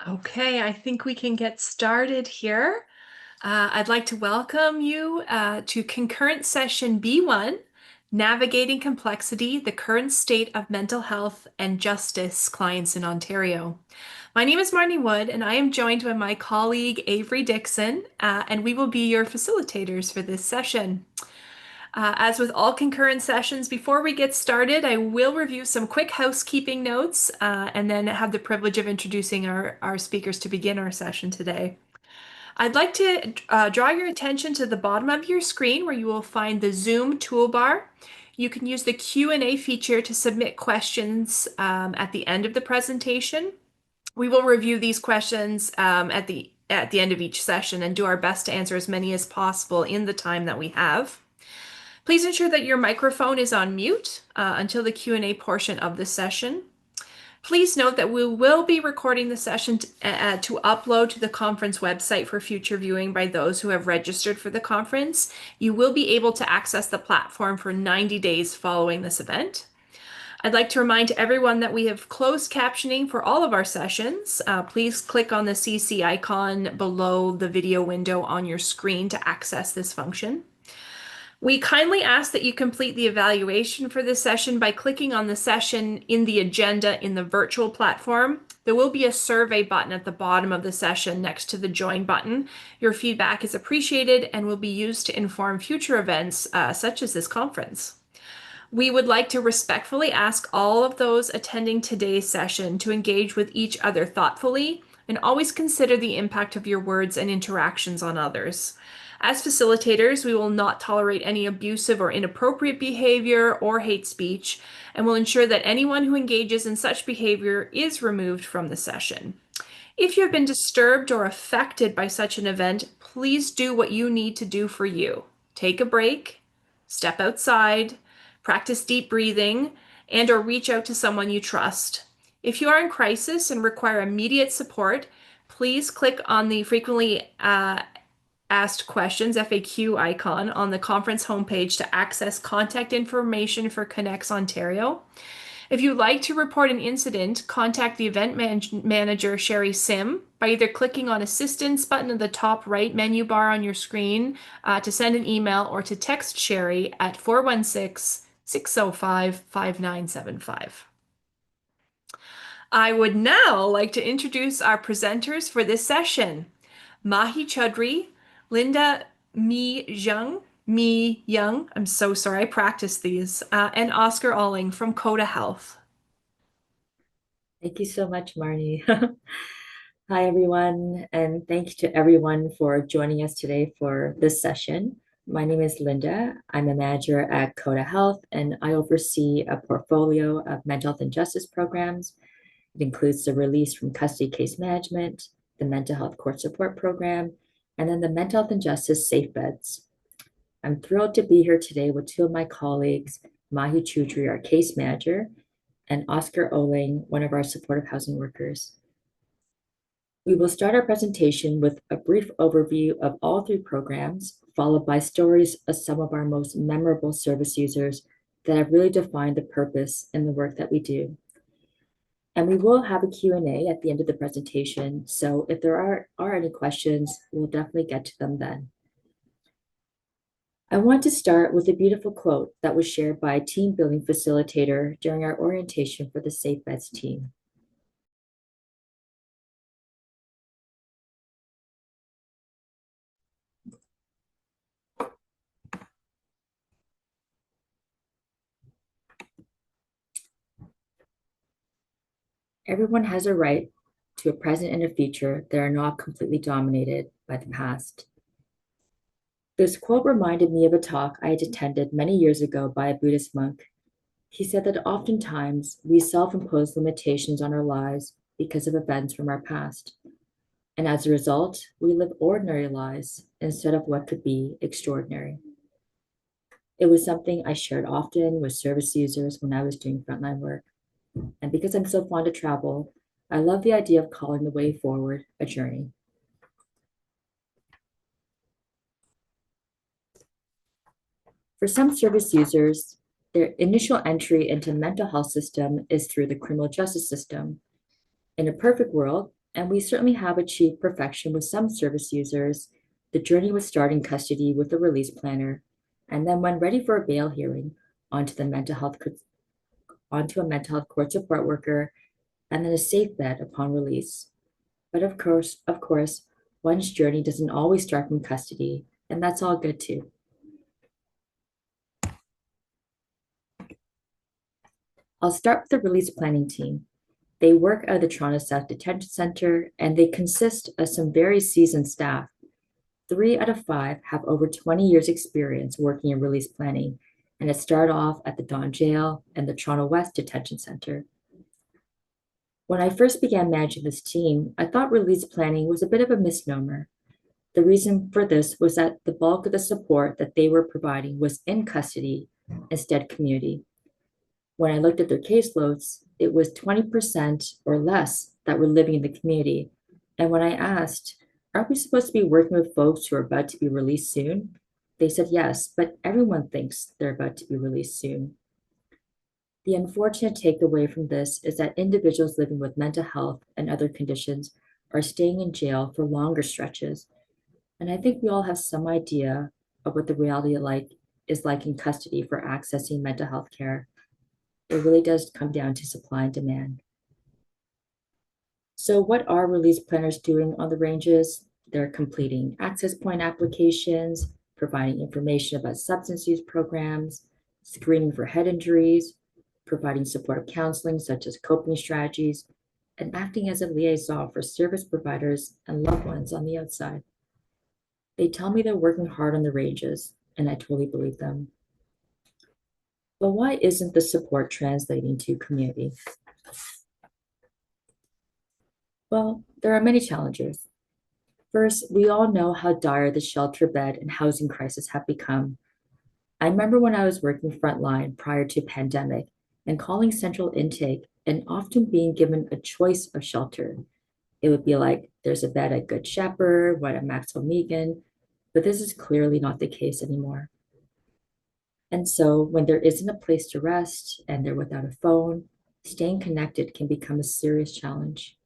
Okay, I think we can get started here. I'd like to welcome you to concurrent session B1, Navigating Complexity, the Current State of Mental Health and Justice Clients in Ontario. My name is Marnie Wood, and I am joined by my colleague Avery Dixon, and we will be your facilitators for this session. As with all concurrent sessions, before we get started, I will review some quick housekeeping notes and then have the privilege of introducing our speakers to begin our session today. I'd like to draw your attention to the bottom of your screen where you will find the Zoom toolbar. You can use the Q&A feature to submit questions at the end of the presentation. We will review these questions at the end of each session and do our best to answer as many as possible in the time that we have. Please ensure that your microphone is on mute until the Q&A portion of the session. Please note that we will be recording the session to upload to the conference website for future viewing by those who have registered for the conference. You will be able to access the platform for 90 days following this event. I'd like to remind everyone that we have closed captioning for all of our sessions. Please click on the CC icon below the video window on your screen to access this function. We kindly ask that you complete the evaluation for this session by clicking on the session in the agenda in the virtual platform. There will be a survey button at the bottom of the session next to the join button. Your feedback is appreciated and will be used to inform future events such as this conference. We would like to respectfully ask all of those attending today's session to engage with each other thoughtfully and always consider the impact of your words and interactions on others. As facilitators, we will not tolerate any abusive or inappropriate behavior or hate speech, and will ensure that anyone who engages in such behavior is removed from the session. If you have been disturbed or affected by such an event, please do what you need to do for you. Take a break, step outside, practice deep breathing, and/or reach out to someone you trust. If you are in crisis and require immediate support, please click on the frequently asked questions FAQ icon on the conference homepage to access contact information for Connects Ontario. If you'd like to report an incident, contact the event manager, Sherry Sim, by either clicking on assistance button at the top right menu bar on your screen to send an email, or to text Sherry at 416-605-5975. I would now like to introduce our presenters for this session. Mahi Chaudhry, Lynda Myung, I'm so sorry, I practiced these, and Oscar Alling from Cota Health. Thank you so much, Marnie. Hi, everyone, and thank you to everyone for joining us today for this session. My name is Lynda. I'm a manager at Cota Health, and I oversee a portfolio of mental health and justice programs. It includes the release from custody case management, the mental health court support program, and then the mental health and justice safe beds. I'm thrilled to be here today with two of my colleagues, Mahi Chaudhry, our case manager, and Oscar Oling, one of our supportive housing workers. We will start our presentation with a brief overview of all three programs, followed by stories of some of our most memorable service users that have really defined the purpose in the work that we do. And we will have a Q&A at the end of the presentation, so if there are any questions, we'll definitely get to them then. I want to start with a beautiful quote that was shared by a team building facilitator during our orientation for the Safe Beds team. Everyone has a right to a present and a future that are not completely dominated by the past. This quote reminded me of a talk I had attended many years ago by a Buddhist monk. He said that oftentimes we self-impose limitations on our lives because of events from our past. And as a result, we live ordinary lives instead of what could be extraordinary. It was something I shared often with service users when I was doing frontline work. And because I'm so fond of travel, I love the idea of calling the way forward a journey. For some service users, their initial entry into mental health system is through the criminal justice system. In a perfect world, And we certainly have achieved perfection with some service users. The journey would start in custody with a release planner, and then when ready for a bail hearing, onto the mental health onto a mental health court support worker, and then a safe bed upon release. But of course, one's journey doesn't always start from custody, and that's all good too. I'll start with the release planning team. They work out of the Toronto South Detention Centre, and they consist of some very seasoned staff. 3 out of 5 have over 20 years experience working in release planning, and it started off at the Don Jail and the Toronto West Detention Centre. When I first began managing this team, I thought release planning was a bit of a misnomer. The reason for this was that the bulk of the support that they were providing was in custody instead community. When I looked at their caseloads, it was 20% or less that were living in the community. And when I asked, aren't we supposed to be working with folks who are about to be released soon? They said yes, but everyone thinks they're about to be released soon. The unfortunate takeaway from this is that individuals living with mental health and other conditions are staying in jail for longer stretches. And I think we all have some idea of what the reality is like in custody for accessing mental health care. It really does come down to supply and demand. So what are release planners doing on the ranges? They're completing access point applications, providing information about substance use programs, screening for head injuries, providing supportive counseling such as coping strategies, and acting as a liaison for service providers and loved ones on the outside. They tell me they're working hard on the ranges, and I totally believe them. But why isn't the support translating to community? Well, there are many challenges. First, we all know how dire the shelter bed and housing crisis have become. I remember when I was working frontline prior to pandemic and calling central intake and often being given a choice of shelter. It would be like, there's a bed at Good Shepherd, one at Maxwell Megan, but this is clearly not the case anymore. And so when there isn't a place to rest and they're without a phone, staying connected can become a serious challenge.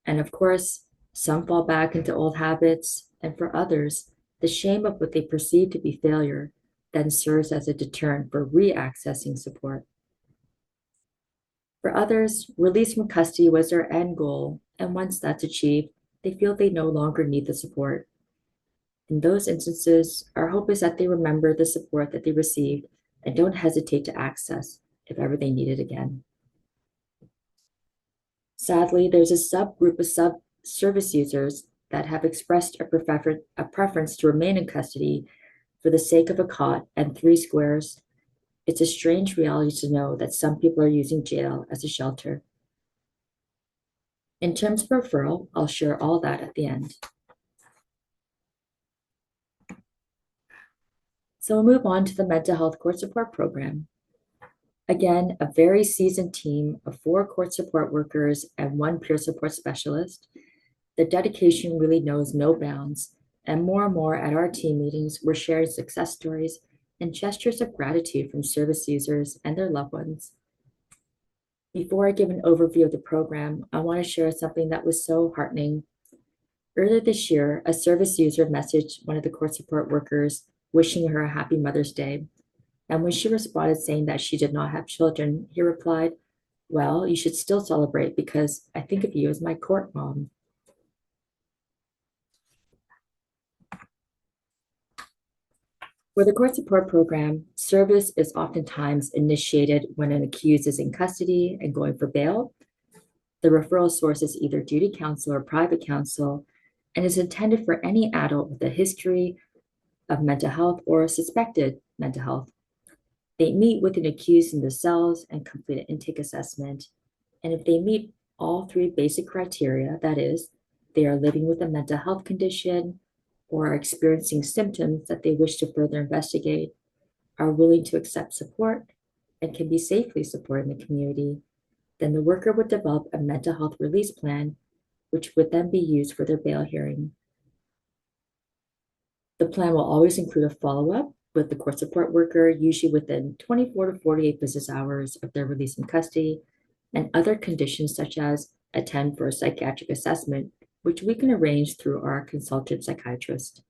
And of course, some fall back into old habits, and for others, the shame of what they perceive to be failure then serves as a deterrent for re-accessing support. For others, release from custody was their end goal, and once that's achieved, they feel they no longer need the support. In those instances, our hope is that they remember the support that they received and don't hesitate to access if ever they need it again. Sadly, there's a subgroup of service users that have expressed a preference to remain in custody for the sake of a cot and 3 squares. It's a strange reality to know that some people are using jail as a shelter. In terms of referral, I'll share all that at the end. So we'll move on to the mental health court support program. Again, a very seasoned team of 4 court support workers and 1 peer support specialist. The dedication really knows no bounds, and more at our team meetings, we're sharing success stories and gestures of gratitude from service users and their loved ones. Before I give an overview of the program, I want to share something that was so heartening. Earlier this year, a service user messaged one of the court support workers wishing her a happy Mother's Day. And when she responded saying that she did not have children, he replied, well, you should still celebrate because I think of you as my court mom. For the court support program, service is oftentimes initiated when an accused is in custody and going for bail. The referral source is either duty counsel or private counsel and is intended for any adult with a history of mental health or suspected mental health. They meet with an accused in the cells and complete an intake assessment. And if they meet all 3 basic criteria, that is, they are living with a mental health condition or are experiencing symptoms that they wish to further investigate, are willing to accept support, and can be safely supported in the community, then the worker would develop a mental health release plan, which would then be used for their bail hearing. The plan will always include a follow-up with the court support worker, usually within 24 to 48 business hours of their release from custody, and other conditions such as attend for a psychiatric assessment, which we can arrange through our consultant psychiatrist.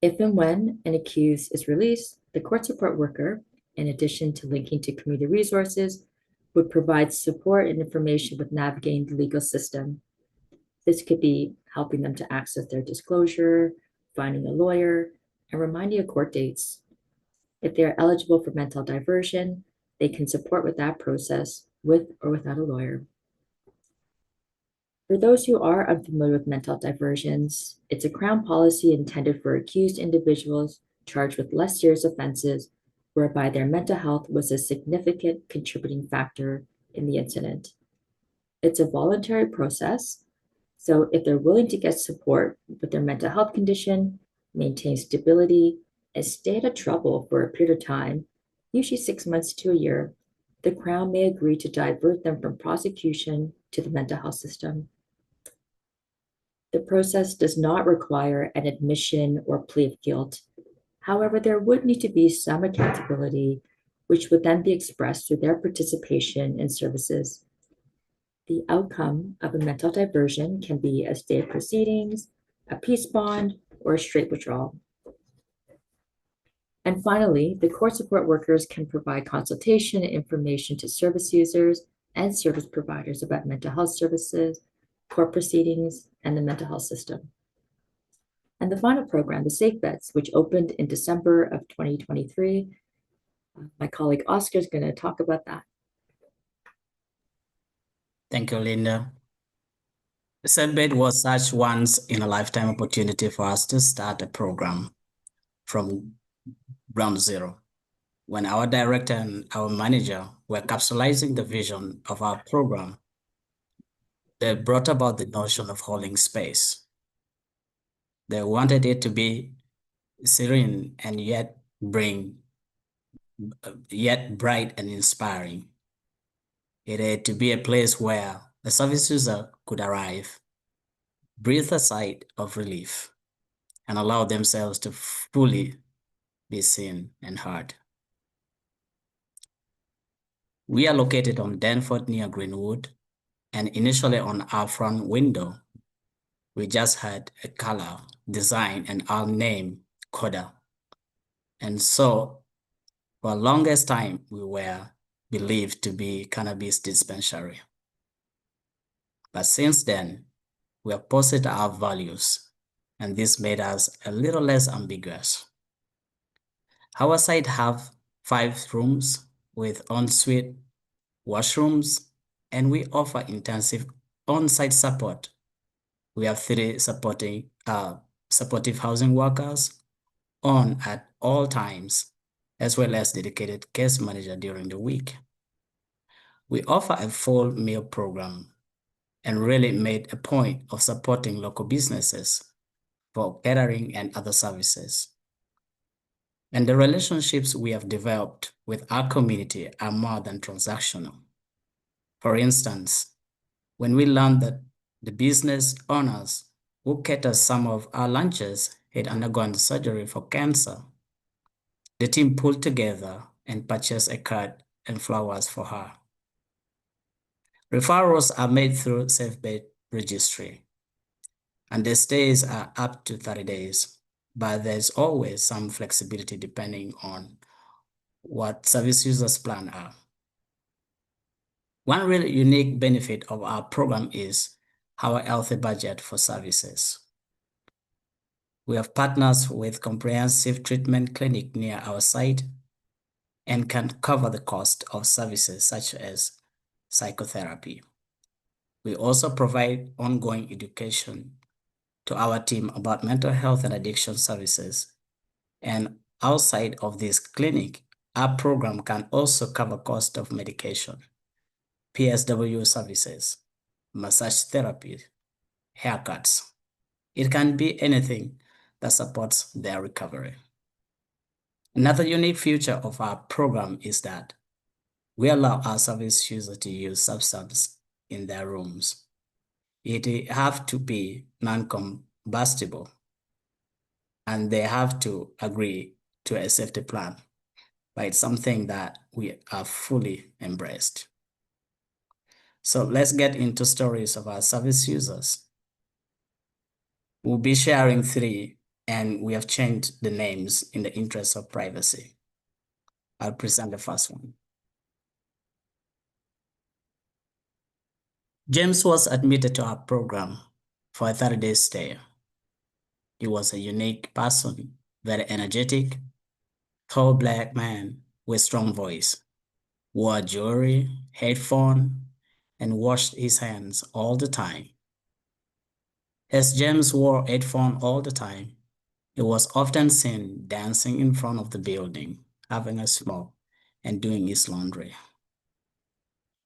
If and when an accused is released, the court support worker, in addition to linking to community resources, would provide support and information with navigating the legal system. This could be helping them to access their disclosure, finding a lawyer, and reminding of court dates. If they are eligible for mental diversion, they can support with that process with or without a lawyer. For those who are unfamiliar with mental diversions, it's a Crown policy intended for accused individuals charged with less serious offenses whereby their mental health was a significant contributing factor in the incident. It's a voluntary process, so if they're willing to get support with their mental health condition, maintain stability, and stay out of trouble for a period of time, usually 6 months to a year, the Crown may agree to divert them from prosecution to the mental health system. The process does not require an admission or plea of guilt. However, there would need to be some accountability, which would then be expressed through their participation in services. The outcome of a mental diversion can be a stay of proceedings, a peace bond, or a straight withdrawal. And finally, the court support workers can provide consultation and information to service users and service providers about mental health services, court proceedings, and the mental health system. And the final program, the Safe Beds, which opened in December of 2023. My colleague Oscar is going to talk about that. Thank you, Lynda. The Safe Bed was such once in a lifetime opportunity for us to start a program from ground zero. When our director and our manager were capsulizing the vision of our program, they brought about the notion of holding space. They wanted it to be serene and yet bright and inspiring. It had to be a place where the service user could arrive, breathe a sigh of relief, and allow themselves to fully be seen and heard. We are located on Danforth near Greenwood, and initially on our front window, we just had a color, design, and our name, Cota. And so, for the longest time, we were believed to be cannabis dispensary. But since then, we have posted our values, and this made us a little less ambiguous. Our site have 5 rooms with ensuite washrooms, and we offer intensive on-site support. We have 3 supportive housing workers on at all times, as well as dedicated case manager during the week. We offer a full meal program and really made a point of supporting local businesses for catering and other services. And the relationships we have developed with our community are more than transactional. For instance, when we learned that the business owners who cater some of our lunches had undergone surgery for cancer, the team pulled together and purchased a card and flowers for her. Referrals are made through SafeBed registry, and the stays are up to 30 days, but there's always some flexibility depending on what service users' plan are. One really unique benefit of our program is our healthy budget for services. We have partners with comprehensive treatment clinic near our site and can cover the cost of services such as psychotherapy. We also provide ongoing education to our team about mental health and addiction services. And outside of this clinic, our program can also cover cost of medication, PSW services, massage therapy, haircuts. It can be anything that supports their recovery. Another unique feature of our program is that we allow our service users to use substance in their rooms. It have to be non-combustible, and they have to agree to a safety plan, but it's something that we are fully embraced. So let's get into stories of our service users. We'll be sharing 3, and we have changed the names in the interest of privacy. I'll present the first one. James was admitted to our program for a 30-day stay. He was a unique person, very energetic, tall black man with strong voice, wore jewelry, headphone, and washed his hands all the time. As James wore headphone all the time, he was often seen dancing in front of the building, having a smoke, and doing his laundry,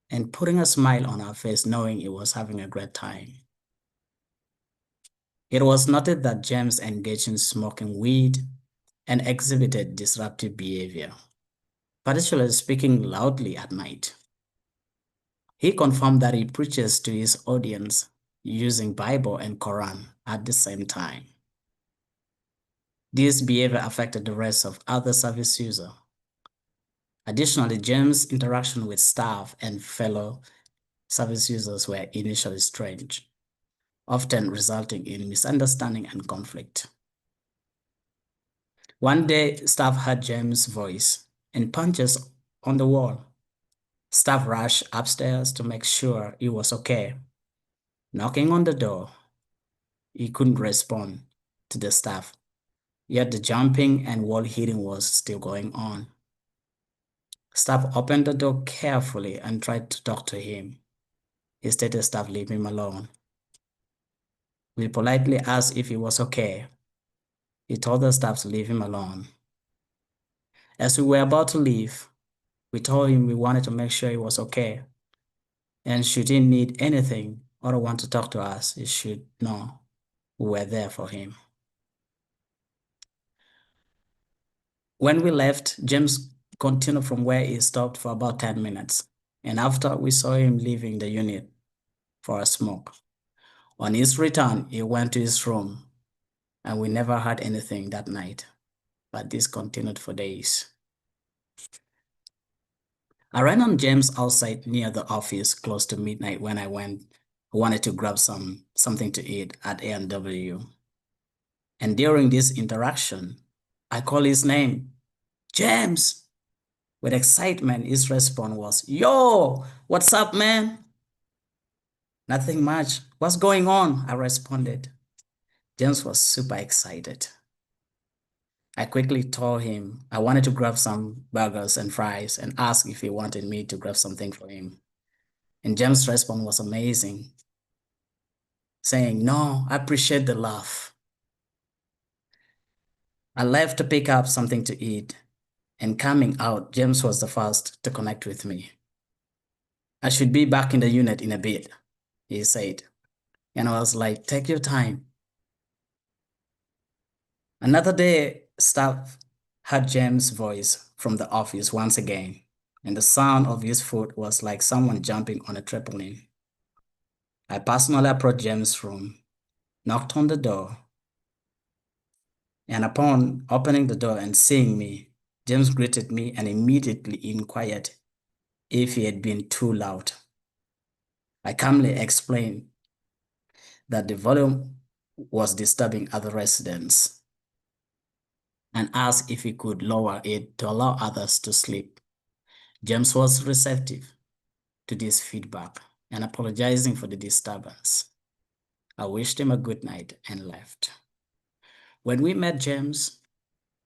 and putting a smile on our face knowing he was having a great time. It was noted that James engaged in smoking weed and exhibited disruptive behavior, particularly speaking loudly at night. He confirmed that he preaches to his audience using Bible and Quran at the same time. This behavior affected the rest of other service users. Additionally, James' interaction with staff and fellow service users were initially strange, often resulting in misunderstanding and conflict. One day, staff heard James' voice and punches on the wall. Staff rushed upstairs to make sure he was okay. Knocking on the door, he couldn't respond to the staff, yet the jumping and wall hitting was still going on. Staff opened the door carefully and tried to talk to him. He stated staff leave him alone. We politely asked if he was okay. He told the staff to leave him alone. As we were about to leave, we told him we wanted to make sure he was okay, and should he need anything or want to talk to us, he should know we were there for him. When we left, James continued from where he stopped for about 10 minutes, and after we saw him leaving the unit for a smoke. On his return, he went to his room, and we never heard anything that night, but this continued for days. I ran on James outside near the office close to midnight when I wanted to grab something to eat at A&W. And during this interaction, I called his name, James. With excitement, his response was, "Yo, what's up, man?" "Nothing much. What's going on?" I responded. James was super excited. I quickly told him I wanted to grab some burgers and fries and asked if he wanted me to grab something for him. And James' response was amazing, saying, "No, I appreciate the laugh." I left to pick up something to eat, and coming out, James was the first to connect with me. "I should be back in the unit in a bit," he said. And I was like, "Take your time." Another day, staff heard James' voice from the office once again, and the sound of his foot was like someone jumping on a trampoline. I personally approached James' room, knocked on the door, and upon opening the door and seeing me, James greeted me and immediately inquired if he had been too loud. I calmly explained that the volume was disturbing other residents and asked if he could lower it to allow others to sleep. James was receptive to this feedback and apologizing for the disturbance. I wished him a good night and left. When we met James,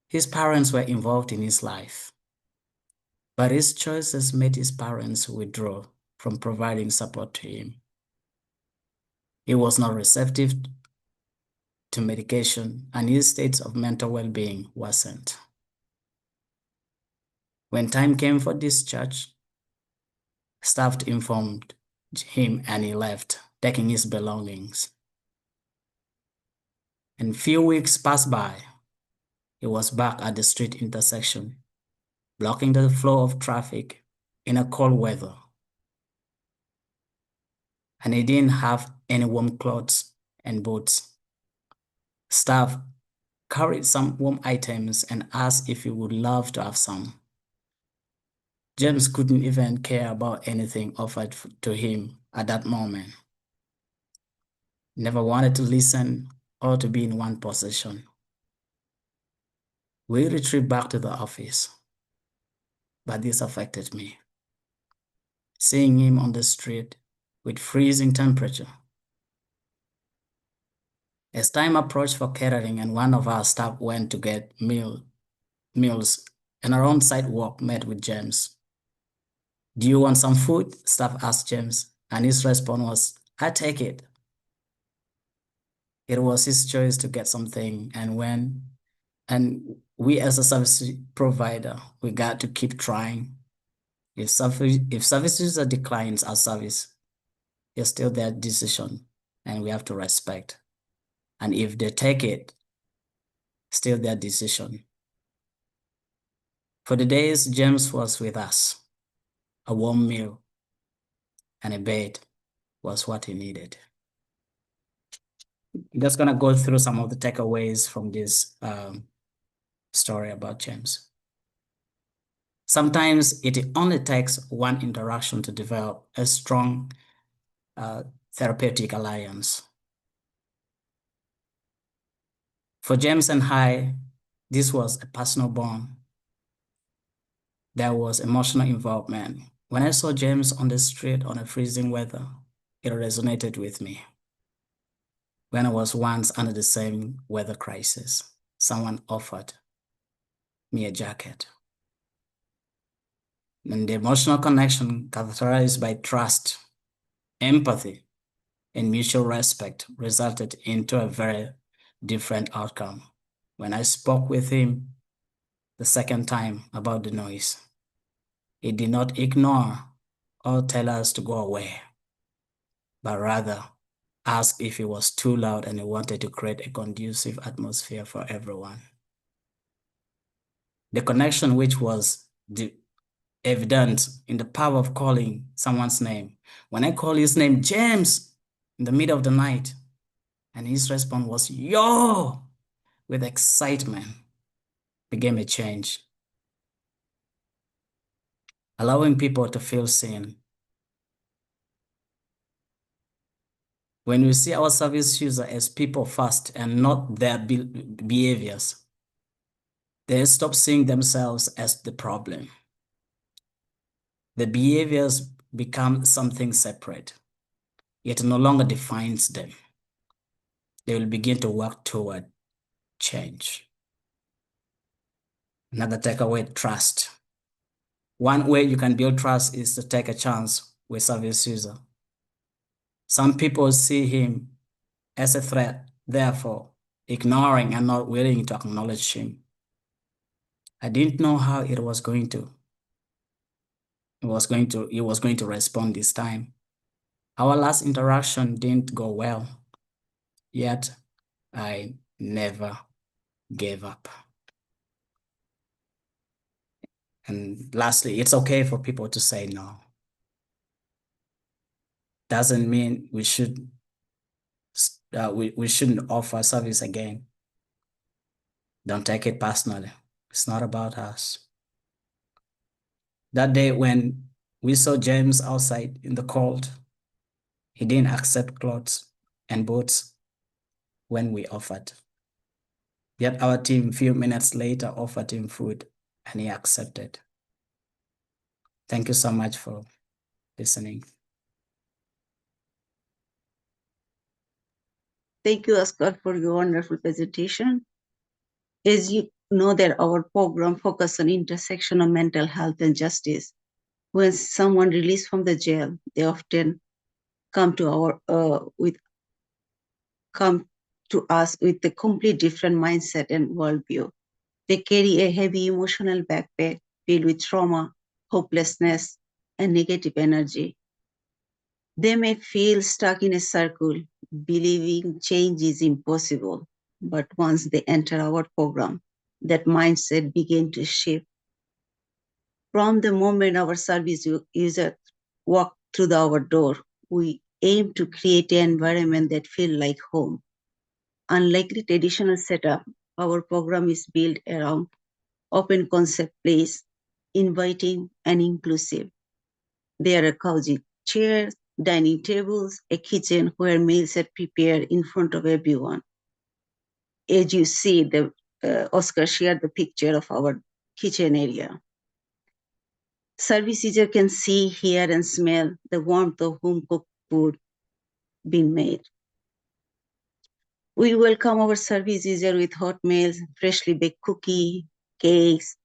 his parents were involved in his life, but his choices made his parents withdraw from providing support to him. He was not receptive to medication, and his state of mental well-being worsened. When time came for discharge, staff informed him and he left, taking his belongings. And few weeks passed by. He was back at the street intersection, blocking the flow of traffic in a cold weather. And he didn't have any warm clothes and boots. Staff carried some warm items and asked if he would love to have some. James couldn't even care about anything offered to him at that moment. Never wanted to listen or to be in one position. We retreated back to the office, but this affected me. Seeing him on the street with freezing temperature. As time approached for catering and one of our staff went to get meals, and our on-site work met with James. "Do you want some food?" Staff asked James, and his response was, "I take it." It was his choice to get something, and we as a service provider, we got to keep trying. If service user declines our service, it's still their decision, and we have to respect. And if they take it, still their decision. For the days James was with us, a warm meal and a bed was what he needed. I'm just gonna go through some of the takeaways from this story about James. Sometimes it only takes one interaction to develop a strong therapeutic alliance. For James and I, this was a personal bond. There was emotional involvement. When I saw James on the street on a freezing weather, it resonated with me. When I was once under the same weather crisis, someone offered me a jacket. And the emotional connection, characterized by trust, empathy, and mutual respect, resulted into a very different outcome. When I spoke with him the second time about the noise, he did not ignore or tell us to go away, but rather asked if it was too loud and he wanted to create a conducive atmosphere for everyone. The connection, which was evident in the power of calling someone's name. When I call his name, "James," in the middle of the night, and his response was, "Yo," with excitement, began a change. Allowing people to feel seen. When we see our service user as people first and not their behaviors, they stop seeing themselves as the problem. The behaviors become something separate, yet no longer defines them. They will begin to work toward change. Another takeaway, trust. One way you can build trust is to take a chance with service user. Some people see him as a threat, therefore ignoring and not willing to acknowledge him. I didn't know how he was going to respond this time. Our last interaction didn't go well, yet I never gave up. And lastly, it's okay for people to say no. Doesn't mean we shouldn't offer service again. Don't take it personally. It's not about us. That day when we saw James outside in the cold, he didn't accept clothes and boots when we offered. Yet our team, a few minutes later, offered him food and he accepted. Thank you so much for listening. Thank you, Oscar, for your wonderful presentation. As you know that our program focuses on intersection of mental health and justice. When someone released from the jail, they often come to us with a complete different mindset and worldview. They carry a heavy emotional backpack filled with trauma, hopelessness, and negative energy. They may feel stuck in a circle, believing change is impossible. But once they enter our program, that mindset begins to shift. From the moment our service user walk through our door, we aim to create an environment that feels like home. Unlike the traditional setup, our program is built around open concept place, inviting and inclusive. There are cozy chairs, dining tables, a kitchen where meals are prepared in front of everyone. As you see, Oscar shared the picture of our kitchen area. Service user can see, hear, and smell the warmth of home-cooked food being made. We welcome our service user with hot meals, freshly baked cookie, cakes,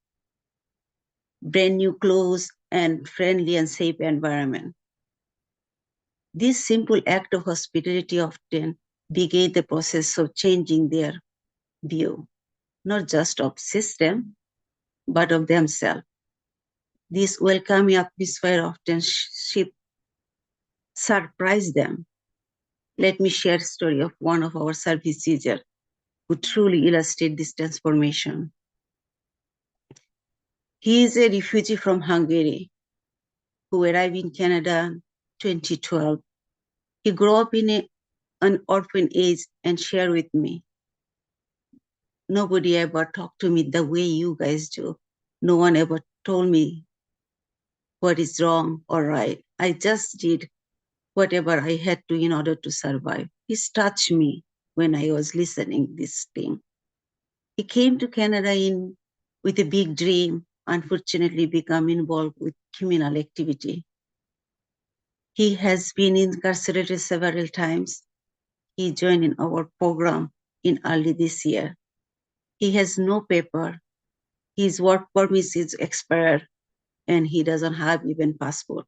brand new clothes, and friendly and safe environment. This simple act of hospitality often began the process of changing their view, not just of system, but of themselves. This welcoming atmosphere often surprised them. Let me share a story of one of our service users who truly illustrates this transformation. He is a refugee from Hungary who arrived in Canada in 2012. He grew up in an orphanage and shared with me. Nobody ever talked to me the way you guys do. No one ever told me what is wrong or right. I just did whatever I had to in order to survive. This touched me when I was listening this thing. He came to Canada with a big dream, unfortunately become involved with criminal activity. He has been incarcerated several times. He joined in our program in early this year. He has no paper. His work permit is expired and he doesn't have even passport.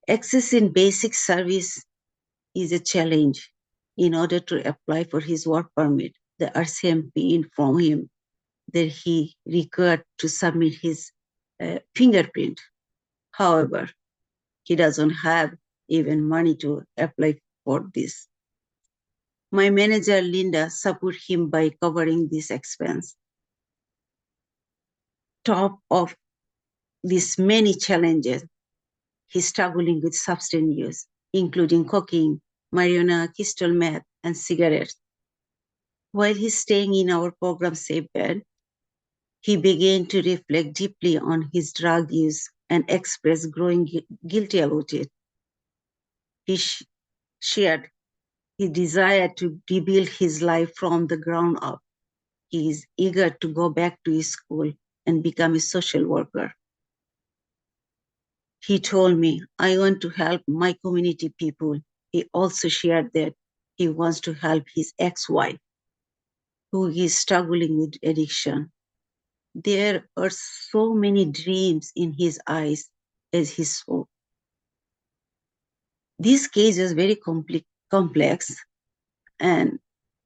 Access in basic service is a challenge. In order to apply for his work permit, the RCMP informed him that he required to submit his fingerprint. However, he doesn't have even money to apply for this. My manager, Lynda, support him by covering this expense. Top of these many challenges, he's struggling with substance use, including cocaine, marijuana, crystal meth, and cigarettes. While he's staying in our program safe bed, he began to reflect deeply on his drug use and express growing guilty about it. He shared his desire to rebuild his life from the ground up. He is eager to go back to his school and become a social worker. He told me, I want to help my community people. He also shared that he wants to help his ex-wife, who is struggling with addiction. There are so many dreams in his eyes as he spoke. This case is very complex, and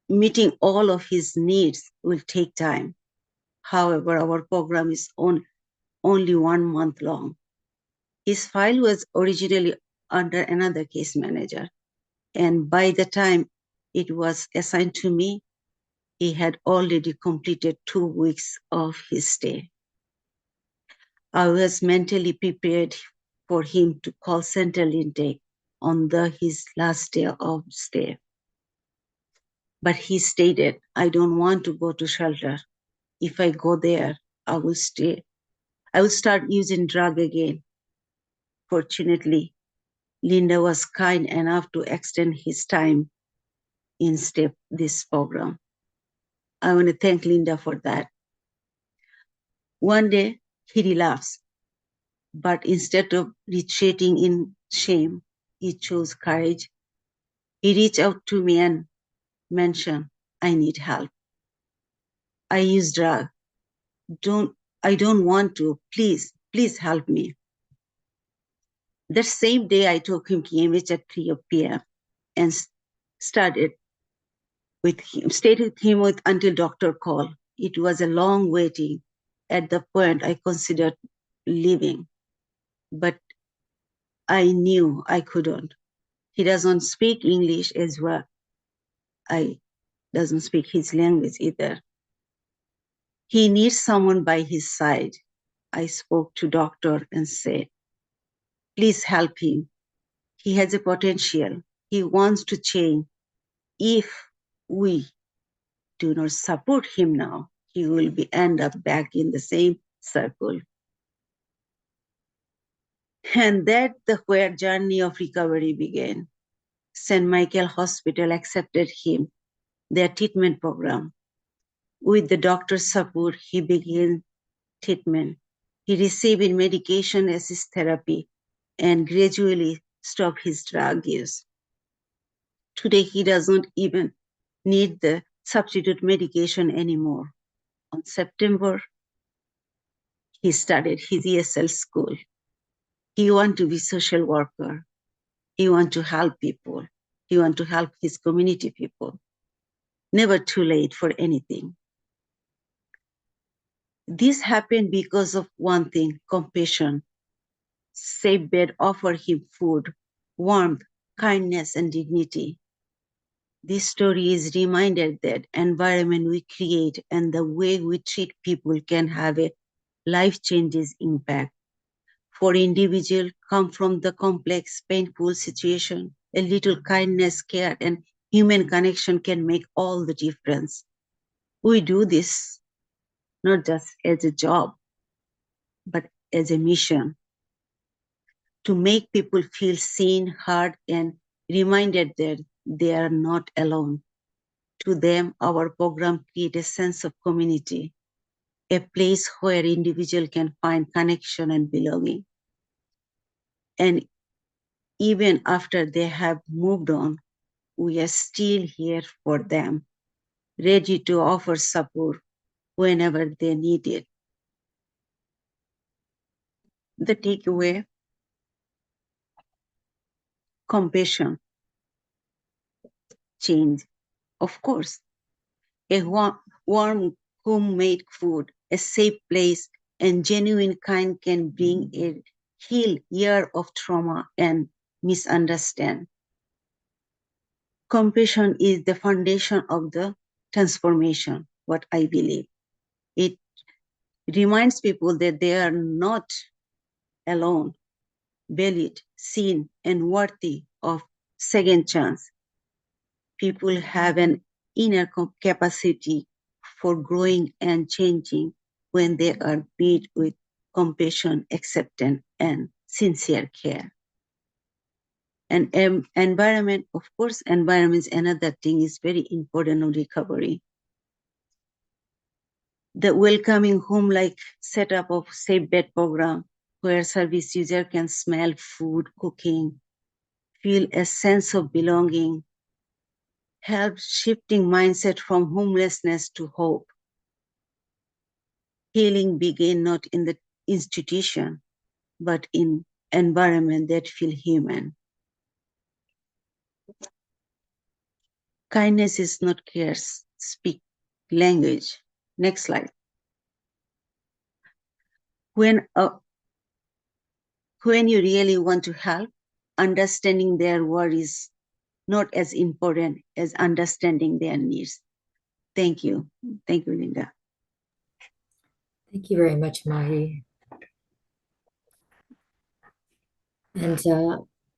meeting all of his needs will take time. However, our program is only 1 month long. His file was originally under another case manager, and by the time it was assigned to me, he had already completed 2 weeks of his stay. I was mentally prepared for him to call central intake on his last day of stay. But he stated, I don't want to go to shelter. If I go there, I will start using drug again. Fortunately, Lynda was kind enough to extend his time in this program. I want to thank Lynda for that. One day, he relapsed, but instead of retreating in shame, he chose courage. He reached out to me and mentioned, I need help. I use drug. I don't want to. Please help me. That same day, I took him to EMH at 3 p.m. and stayed with him until doctor called. It was a long waiting. At the point, I considered leaving, but I knew I couldn't. He doesn't speak English as well. I doesn't speak his language either. He needs someone by his side. I spoke to doctor and said, please help him. He has a potential. He wants to change. If we do not support him now, he will end up back in the same circle. And that's where journey of recovery began. St. Michael Hospital accepted him, their treatment program. With the doctor's support, he began treatment. He received medication assist therapy and gradually stopped his drug use. Today, he doesn't even need the substitute medication anymore. On September, he started his ESL school. He wants to be social worker. He wants to help people. He wants to help his community people. Never too late for anything. This happened because of one thing, compassion. Safe bed offered him food, warmth, kindness, and dignity. This story is reminded that environment we create and the way we treat people can have a life-changing impact. For individuals come from the complex, painful situation, a little kindness, care, and human connection can make all the difference. We do this not just as a job, but as a mission to make people feel seen, heard, and reminded that they are not alone. To them, our program creates a sense of community, a place where individuals can find connection and belonging. And even after they have moved on, we are still here for them, ready to offer support whenever they need it. The takeaway, compassion, change. Of course, a warm home-made food, a safe place, and genuine kind can bring a heal year of trauma and misunderstand. Compassion is the foundation of the transformation, what I believe. It reminds people that they are not alone, valid, seen, and worthy of second chance. People have an inner capacity for growing and changing when they are built with compassion, acceptance, and sincere care. And environment, of course, environment is another thing is very important in recovery. The welcoming home-like setup of safe bed program where service user can smell food cooking, feel a sense of belonging, helps shifting mindset from homelessness to hope. Healing begin not in the institution, but in environment that feel human. Kindness is not cares, speak language. Next slide. When you really want to help, understanding their worries not as important as understanding their needs. Thank you. Thank you, Lynda. Thank you very much, Mahi. And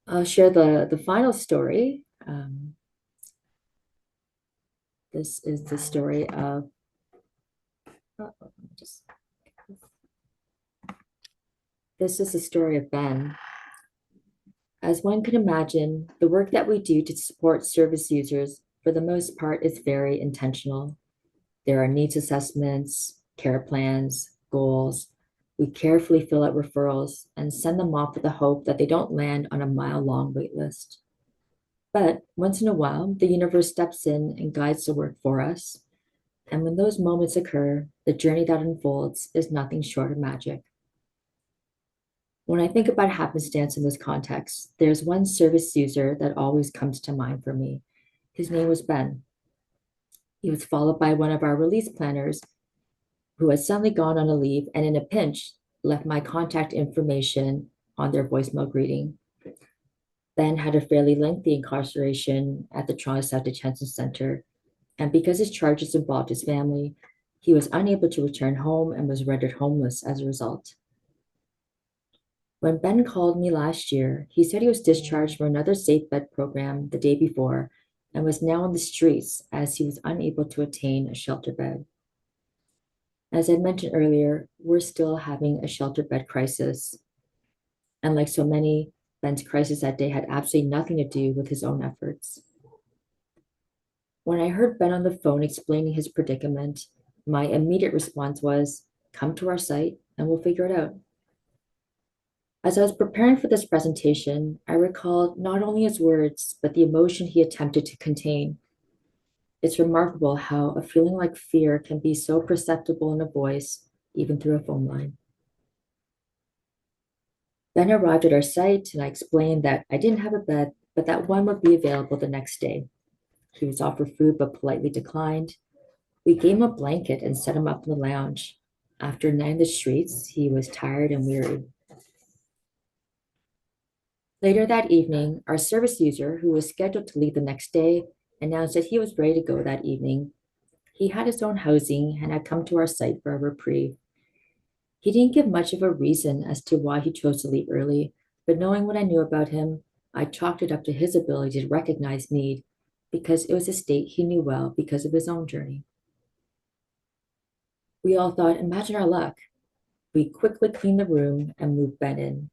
I'll share the final story. This is the story of, this is the story of Ben. As one can imagine, the work that we do to support service users, for the most part, is very intentional. There are needs assessments, care plans, goals. We carefully fill out referrals and send them off with the hope that they don't land on a mile-long wait list. But once in a while, the universe steps in and guides the work for us. And when those moments occur, the journey that unfolds is nothing short of magic. When I think about happenstance in this context, there's one service user that always comes to mind for me. His name was Ben. He was followed by one of our release planners who had suddenly gone on a leave and in a pinch left my contact information on their voicemail greeting. Ben had a fairly lengthy incarceration at the Toronto South Detention Centre, and because his charges involved his family, he was unable to return home and was rendered homeless as a result. When Ben called me last year, he said he was discharged from another safe bed program the day before and was now on the streets as he was unable to attain a shelter bed. As I mentioned earlier, we're still having a shelter bed crisis. And like so many, Ben's crisis that day had absolutely nothing to do with his own efforts. When I heard Ben on the phone explaining his predicament, my immediate response was, come to our site and we'll figure it out. As I was preparing for this presentation, I recalled not only his words, but the emotion he attempted to contain. It's remarkable how a feeling like fear can be so perceptible in a voice, even through a phone line. Ben arrived at our site and I explained that I didn't have a bed, but that one would be available the next day. He was offered food but politely declined. We gave him a blanket and set him up in the lounge. After a night in the streets, he was tired and weary. Later that evening, our service user, who was scheduled to leave the next day, announced that he was ready to go that evening. He had his own housing and had come to our site for a reprieve. He didn't give much of a reason as to why he chose to leave early, but knowing what I knew about him, I chalked it up to his ability to recognize need, because it was a state he knew well because of his own journey. We all thought, imagine our luck. We quickly cleaned the room and moved Ben in.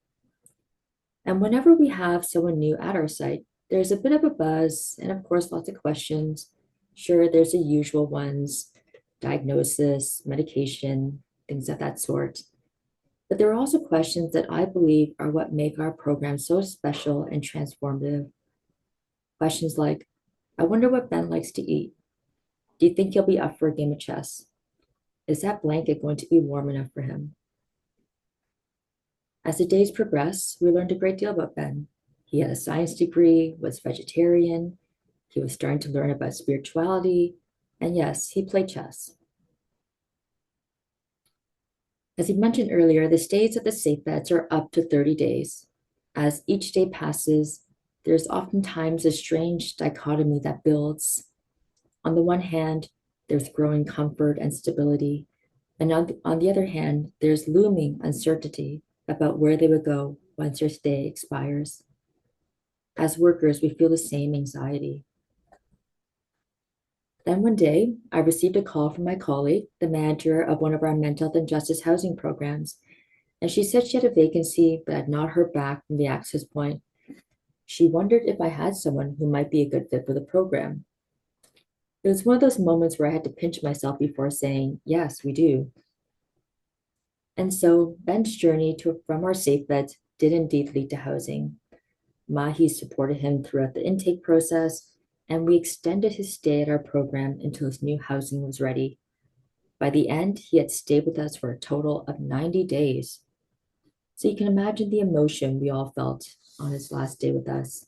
And whenever we have someone new at our site, there's a bit of a buzz and, of course, lots of questions. Sure, there's the usual ones, diagnosis, medication, things of that sort. But there are also questions that I believe are what make our program so special and transformative. Questions like, I wonder what Ben likes to eat. Do you think he'll be up for a game of chess? Is that blanket going to be warm enough for him? As the days progressed, we learned a great deal about Ben. He had a science degree, was vegetarian, he was starting to learn about spirituality, and yes, he played chess. As he mentioned earlier, the stays at the safe beds are up to 30 days. As each day passes, there's oftentimes a strange dichotomy that builds. On the one hand, there's growing comfort and stability, and on the other hand, there's looming uncertainty about where they would go once their stay expires. As workers, we feel the same anxiety. Then one day, I received a call from my colleague, the manager of one of our mental health and justice housing programs, and she said she had a vacancy but had not heard back from the access point. She wondered if I had someone who might be a good fit for the program. It was one of those moments where I had to pinch myself before saying, yes, we do. And so Ben's journey from our safe beds did indeed lead to housing. Mahi supported him throughout the intake process, and we extended his stay at our program until his new housing was ready. By the end, he had stayed with us for a total of 90 days. So you can imagine the emotion we all felt on his last day with us.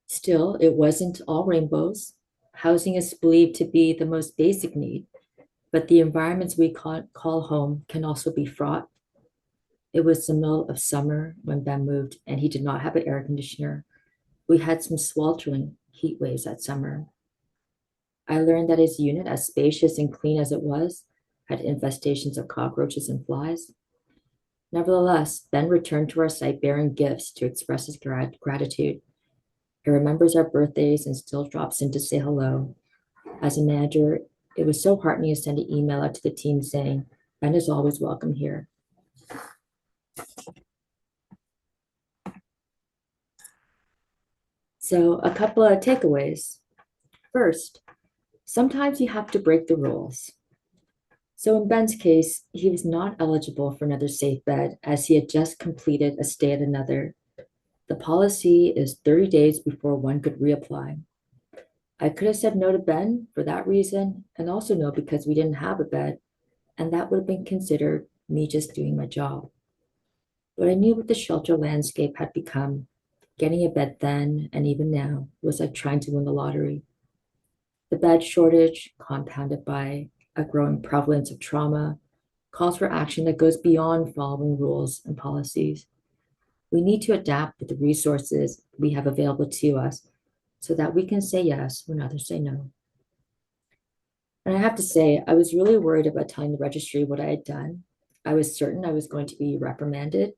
Still, it wasn't all rainbows. Housing is believed to be the most basic need, but the environments we call home can also be fraught. It was the middle of summer when Ben moved, and he did not have an air conditioner. We had some sweltering heat waves that summer. I learned that his unit, as spacious and clean as it was, had infestations of cockroaches and flies. Nevertheless, Ben returned to our site bearing gifts to express his gratitude. He remembers our birthdays and still drops in to say hello. As a manager, it was so heartening to send an email out to the team saying, Ben is always welcome here. So a couple of takeaways. First, sometimes you have to break the rules. So in Ben's case, he was not eligible for another safe bed as he had just completed a stay at another. The policy is 30 days before one could reapply. I could have said no to Ben for that reason, and also no because we didn't have a bed, and that would have been considered me just doing my job. But I knew what the shelter landscape had become. Getting a bed then, and even now, was like trying to win the lottery. The bed shortage, compounded by a growing prevalence of trauma, calls for action that goes beyond following rules and policies. We need to adapt with the resources we have available to us so that we can say yes when others say no. And I have to say, I was really worried about telling the registry what I had done. I was certain I was going to be reprimanded.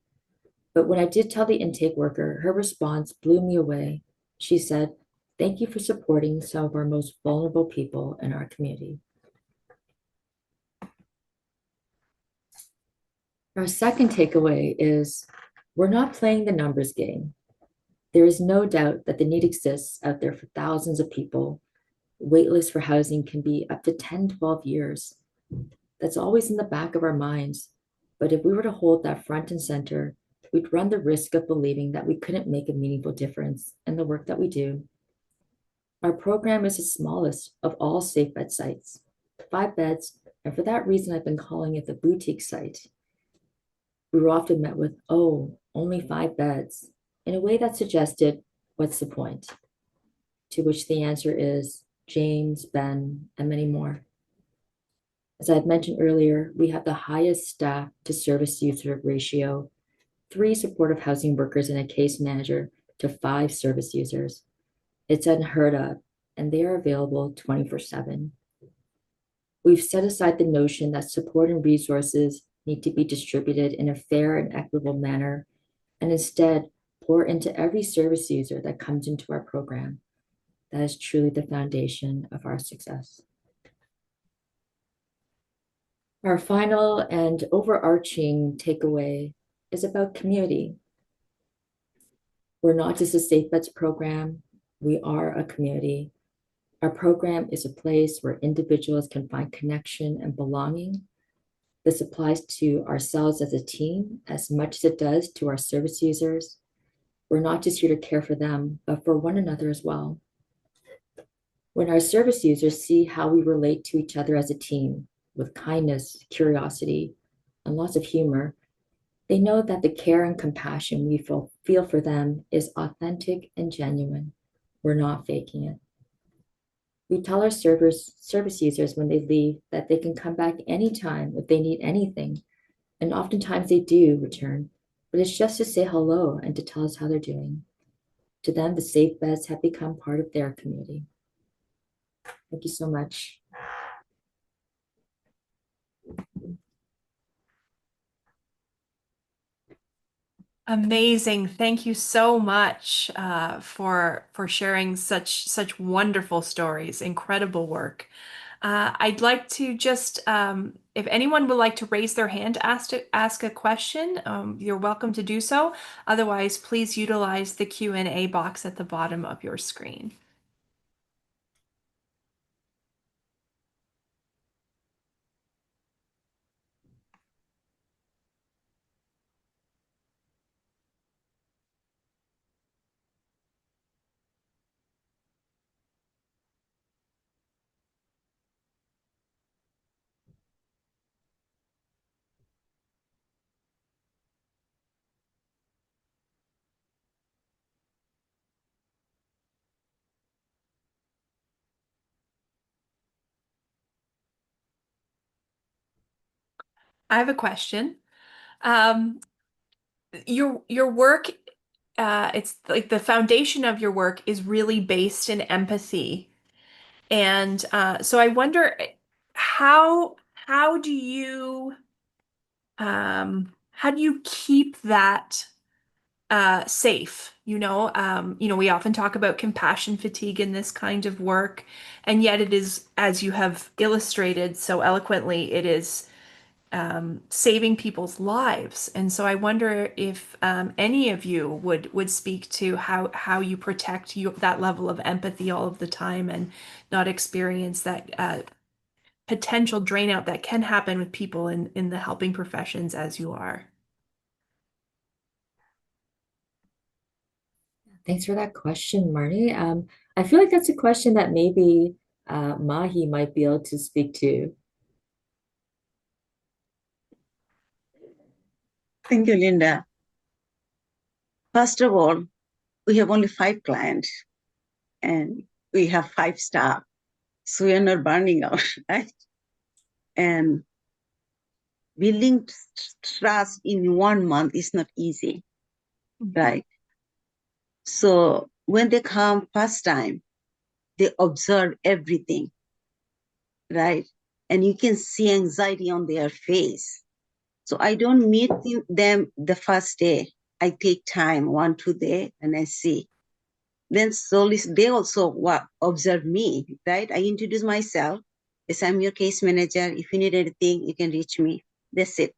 But when I did tell the intake worker, her response blew me away. She said, "Thank you for supporting some of our most vulnerable people in our community." Our second takeaway is we're not playing the numbers game. There is no doubt that the need exists out there for thousands of people. Waitlists for housing can be up to 10, 12 years. That's always in the back of our minds. But if we were to hold that front and center, we'd run the risk of believing that we couldn't make a meaningful difference in the work that we do. Our program is the smallest of all safe bed sites, 5 beds, and for that reason, I've been calling it the boutique site. We were often met with, oh, only 5 beds, in a way that suggested, what's the point? To which the answer is James, Ben, and many more. As I had mentioned earlier, we have the highest staff to service user ratio, 3 supportive housing workers and a case manager to 5 service users. It's unheard of, and they are available 24/7. We've set aside the notion that support and resources need to be distributed in a fair and equitable manner, and instead pour into every service user that comes into our program. That is truly the foundation of our success. Our final and overarching takeaway is about community. We're not just a Safe Beds program, we are a community. Our program is a place where individuals can find connection and belonging. This applies to ourselves as a team as much as it does to our service users. We're not just here to care for them, but for one another as well. When our service users see how we relate to each other as a team, with kindness, curiosity, and lots of humor, they know that the care and compassion we feel for them is authentic and genuine. We're not faking it. We tell our service users when they leave that they can come back anytime if they need anything, and oftentimes they do return, but it's just to say hello and to tell us how they're doing. To them, the safe beds have become part of their community. Thank you so much. Amazing. Thank you so much for sharing such wonderful stories, incredible work. I'd like to just, if anyone would like to raise their hand to ask a question, you're welcome to do so. Otherwise, please utilize the Q&A box at the bottom of your screen. I have a question. Um, your work, it's like the foundation of your work is really based in empathy. And so I wonder how do you how do you keep that safe? We often talk about compassion fatigue in this kind of work, and yet it is, as you have illustrated so eloquently, it is saving people's lives. And so I wonder if any of you would speak to how you protect that level of empathy all of the time and not experience that potential drain out that can happen with people in the helping professions as you are. Thanks for that question, Marty. I feel like that's a question that maybe Mahi might be able to speak to. Thank you, Lynda. First of all, we have only 5 clients and we have 5 staff. So we are not burning out, right? And building trust in 1 month is not easy, right? So when they come first time, they observe everything, right? And you can see anxiety on their face. So I don't meet them the first day. I take time, 1, 2 days, and I see. Then slowly, they also observe me, right? I introduce myself. Yes, I'm your case manager. If you need anything, you can reach me. That's it.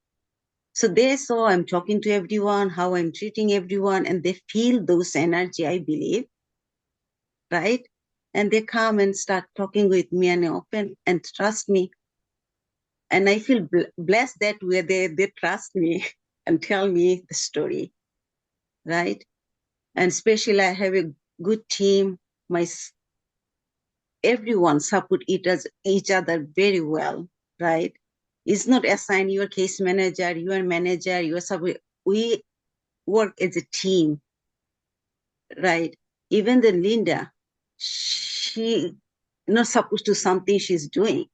So they saw I'm talking to everyone, how I'm treating everyone, and they feel those energy, I believe, right? And they come and start talking with me and open and trust me. And I feel blessed that way they trust me and tell me the story, right? And especially I have a good team. Everyone support each other very well, right? It's not assign your case manager, your manager, your support. We work as a team, right? Even the Lynda, she not supposed to something she's doing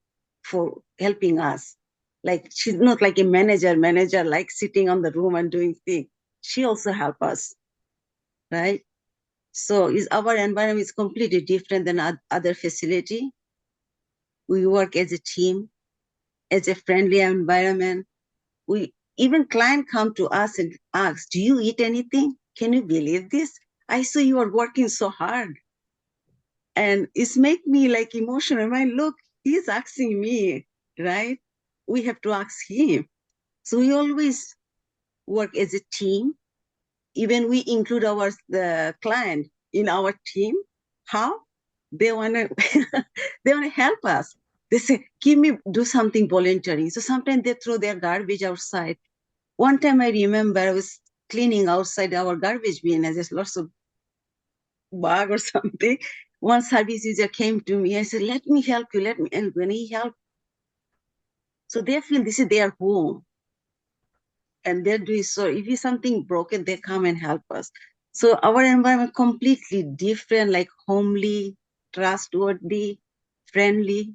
for helping us. Like she's not like a manager like sitting on the room and doing things. She also help us, right? So is our environment is completely different than other facility. We work as a team, as a friendly environment. We even client come to us and ask, "Do you eat anything? Can you believe this? I saw you are working so hard." And it's make me like emotional. Man, look, he's asking me, right? We have to ask him. So we always work as a team. Even we include the client in our team. How? They wanna they wanna help us. They say, "Give me do something voluntary." So sometimes they throw their garbage outside. One time I remember I was cleaning outside our garbage bin and there's lots of bug or something. One service user came to me and said, "Let me help you, let me help you." And he helped. So they feel this is their home. And they're doing so. If it's something broken, they come and help us. So our environment completely different, like homely, trustworthy, friendly.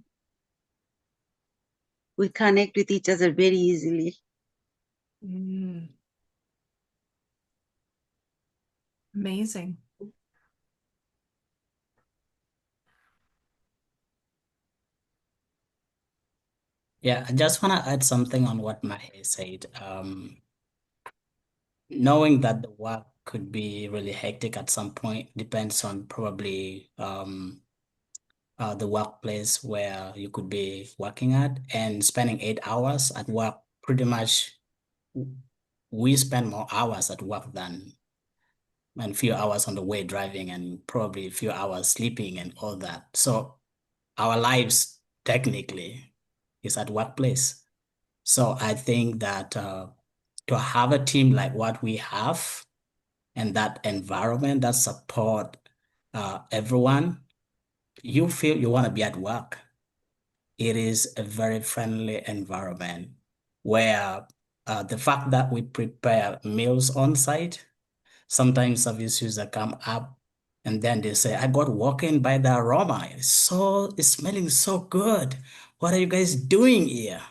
We connect with each other very easily. Mm. Amazing. Yeah, I just want to add something on what Mahe said. Knowing that the work could be really hectic at some point depends on probably the workplace where you could be working at, and spending 8 hours at work. Pretty much we spend more hours at work than and few hours on the way driving, and probably a few hours sleeping and all that. So our lives technically is at workplace. So I think that to have a team like what we have and that environment that support everyone, you feel you want to be at work. It is a very friendly environment where the fact that we prepare meals on site, sometimes service users come up and then they say, "I got walking by the aroma. It's smelling so good. What are you guys doing here?"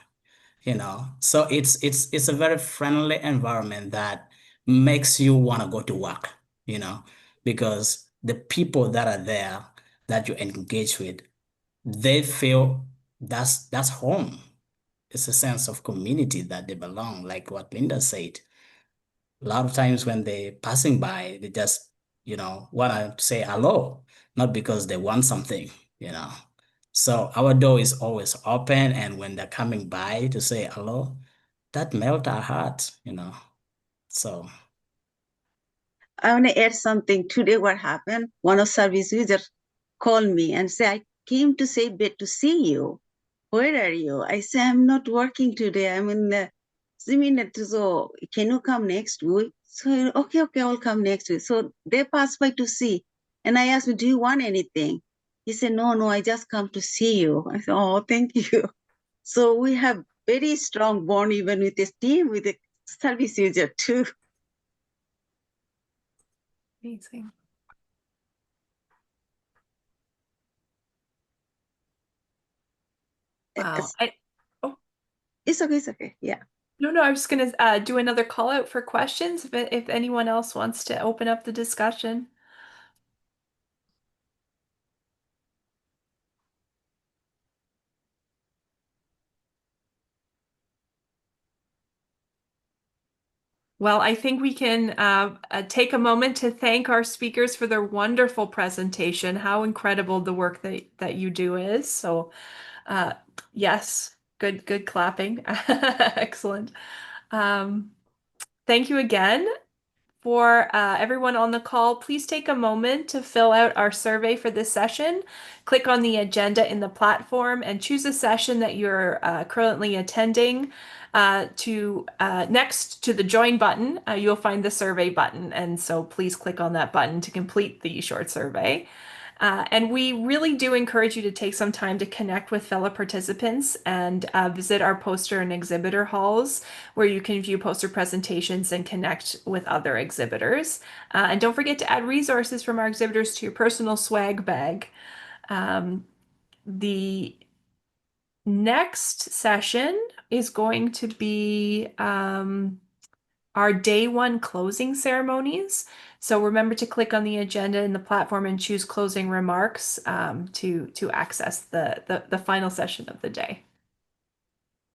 So it's a very friendly environment that makes you want to go to work, because the people that are there that you engage with, they feel that's home. It's a sense of community that they belong, like what Lynda said. A lot of times when they're passing by, they just, want to say hello, not because they want something. So our door is always open, and when they're coming by to say hello, that melt our hearts. So I want to add something. Today, what happened? One of service users called me and said, "I came to say bed to see you. Where are you?" I said, "I'm not working today. I'm in the seminar. So can you come next week?" So, okay, I'll come next week. So they passed by to see. And I asked him, "Do you want anything?" He said, no, I just come to see you." I said, "Oh, thank you." So we have very strong bond even with this team, with the service user too. Amazing. Wow. Oh, It's okay. Yeah. no, I was going to do another call out for questions if anyone else wants to open up the discussion. Well, I think we can take a moment to thank our speakers for their wonderful presentation. How incredible the work that you do is. So, yes, good clapping. Excellent. Thank you again. For everyone on the call, please take a moment to fill out our survey for this session. Click on the agenda in the platform and choose a session that you're currently attending. Next to the join button, you'll find the survey button. And so please click on that button to complete the short survey. And we really do encourage you to take some time to connect with fellow participants and visit our poster and exhibitor halls where you can view poster presentations and connect with other exhibitors. And don't forget to add resources from our exhibitors to your personal swag bag. The next session is going to be our day one closing ceremonies. So remember to click on the agenda in the platform and choose closing remarks to access the final session of the day.